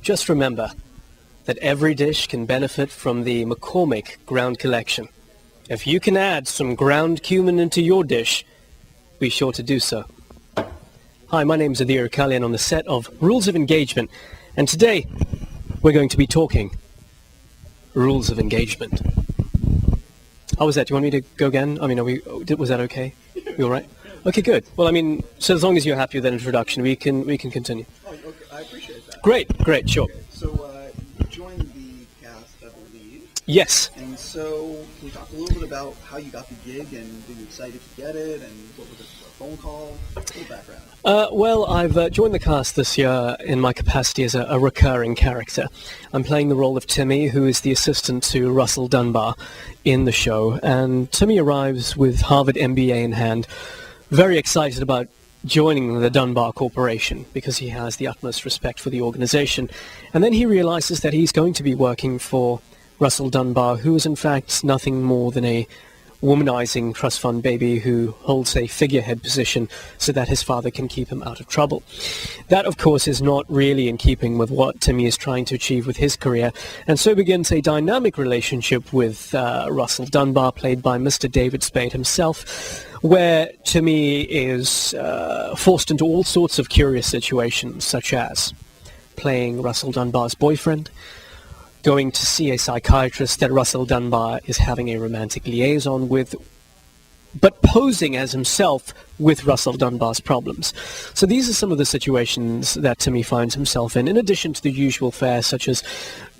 Just remember that every dish can benefit from the McCormick Ground Collection. If you can add some ground cumin into your dish, be sure to do so. Hi, my name is Adhir Kalyan on the set of Rules of Engagement, and today we're going to be talking rules of engagement. How was that? Do you want me to go again? I mean, was that okay? You all right? Okay, good. Well, I mean, so as long as you're happy with that introduction, we can continue. Oh, okay. I appreciate that. Great, sure. Okay. So you joined the cast, I believe. Yes. And so can you talk a little bit about how you got the gig and were you excited to get it and what was it for a phone call? What's the background? Well, I've joined the cast this year in my capacity as a recurring character. I'm playing the role of Timmy, who is the assistant to Russell Dunbar in the show. And Timmy arrives with Harvard MBA in hand, very excited about joining the Dunbar Corporation because he has the utmost respect for the organization. And then he realizes that he's going to be working for Russell Dunbar, who is in fact nothing more than a womanizing trust fund baby who holds a figurehead position so that his father can keep him out of trouble. That, of course, is not really in keeping with what Timmy is trying to achieve with his career, and so begins a dynamic relationship with Russell Dunbar, played by Mr. David Spade himself, where Timmy is forced into all sorts of curious situations, such as playing Russell Dunbar's boyfriend, going to see a psychiatrist that Russell Dunbar is having a romantic liaison with, but posing as himself with Russell Dunbar's problems. So these are some of the situations that Timmy finds himself in addition to the usual fare, such as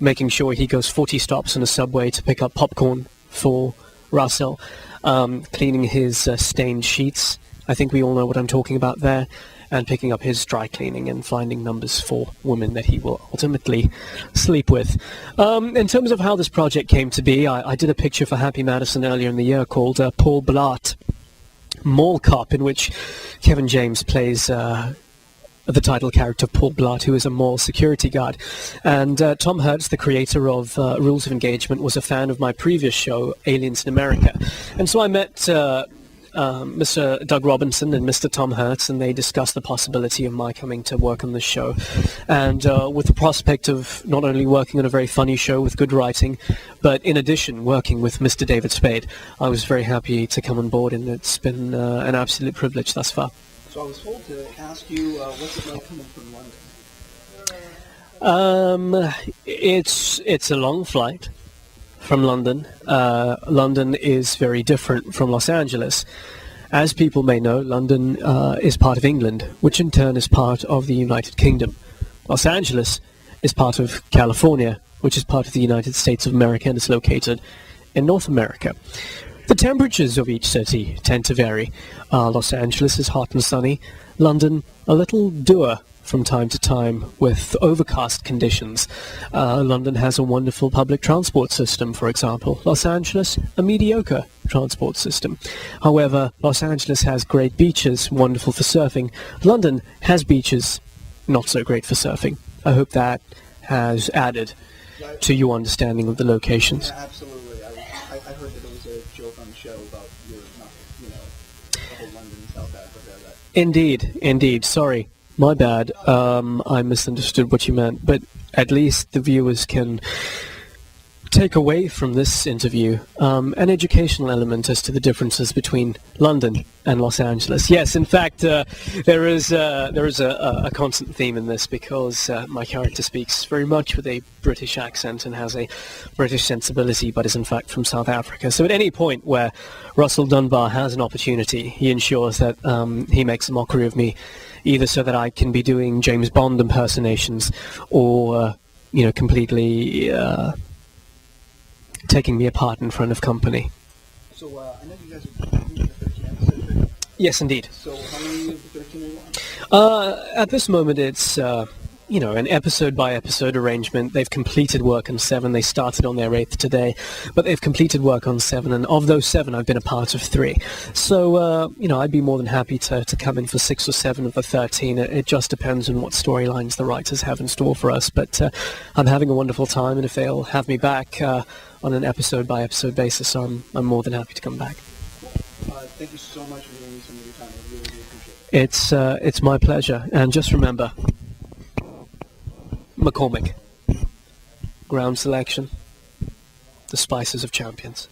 making sure he goes 40 stops on a subway to pick up popcorn for Russell, cleaning his stained sheets. I think we all know what I'm talking about there. And picking up his dry cleaning and finding numbers for women that he will ultimately sleep with. In terms of how this project came to be, I did a picture for Happy Madison earlier in the year called Paul Blart Mall Cop, in which Kevin James plays the title character Paul Blart, who is a mall security guard. And Tom Hertz, the creator of Rules of Engagement, was a fan of my previous show, Aliens in America. And so I met Mr. Doug Robinson and Mr. Tom Hertz, and they discussed the possibility of my coming to work on this show. And with the prospect of not only working on a very funny show with good writing, but in addition working with Mr. David Spade, I was very happy to come on board, and it's been an absolute privilege thus far. So I was told to ask you, what's it like coming from London? It's a long flight from London. London is very different from Los Angeles. As people may know, London is part of England, which in turn is part of the United Kingdom. Los Angeles is part of California, which is part of the United States of America and is located in North America. The temperatures of each city tend to vary. Los Angeles is hot and sunny. London, a little dour from time to time with overcast conditions. London has a wonderful public transport system, for example. Los Angeles, a mediocre transport system. However, Los Angeles has great beaches, wonderful for surfing. London has beaches, not so great for surfing. I hope that has added to your understanding of the locations. Yeah, absolutely. I heard that there was a joke on the show about your, London, South Africa. Indeed. Sorry. My bad. I misunderstood what you meant, but at least the viewers can take away from this interview an educational element as to the differences between London and Los Angeles. Yes, in fact, there is a constant theme in this because my character speaks very much with a British accent and has a British sensibility, but is in fact from South Africa. So at any point where Russell Dunbar has an opportunity, he ensures that he makes a mockery of me, either so that I can be doing James Bond impersonations or, completely taking me apart in front of company. So I know you guys are doing the 13 episodes. Yes, indeed. So how many of the 13 are you on? At this moment, it's an episode-by-episode arrangement. They've completed work on 7. They started on their 8th today, but they've completed work on 7, and of those 7, I've been a part of 3. So, I'd be more than happy to come in for 6 or 7 of the 13. It just depends on what storylines the writers have in store for us, but I'm having a wonderful time, and if they'll have me back on an episode-by-episode basis, I'm more than happy to come back. Thank you so much for giving me some of your time. I really do appreciate it. It's my pleasure, and just remember, McCormick. Ground selection. The spices of champions.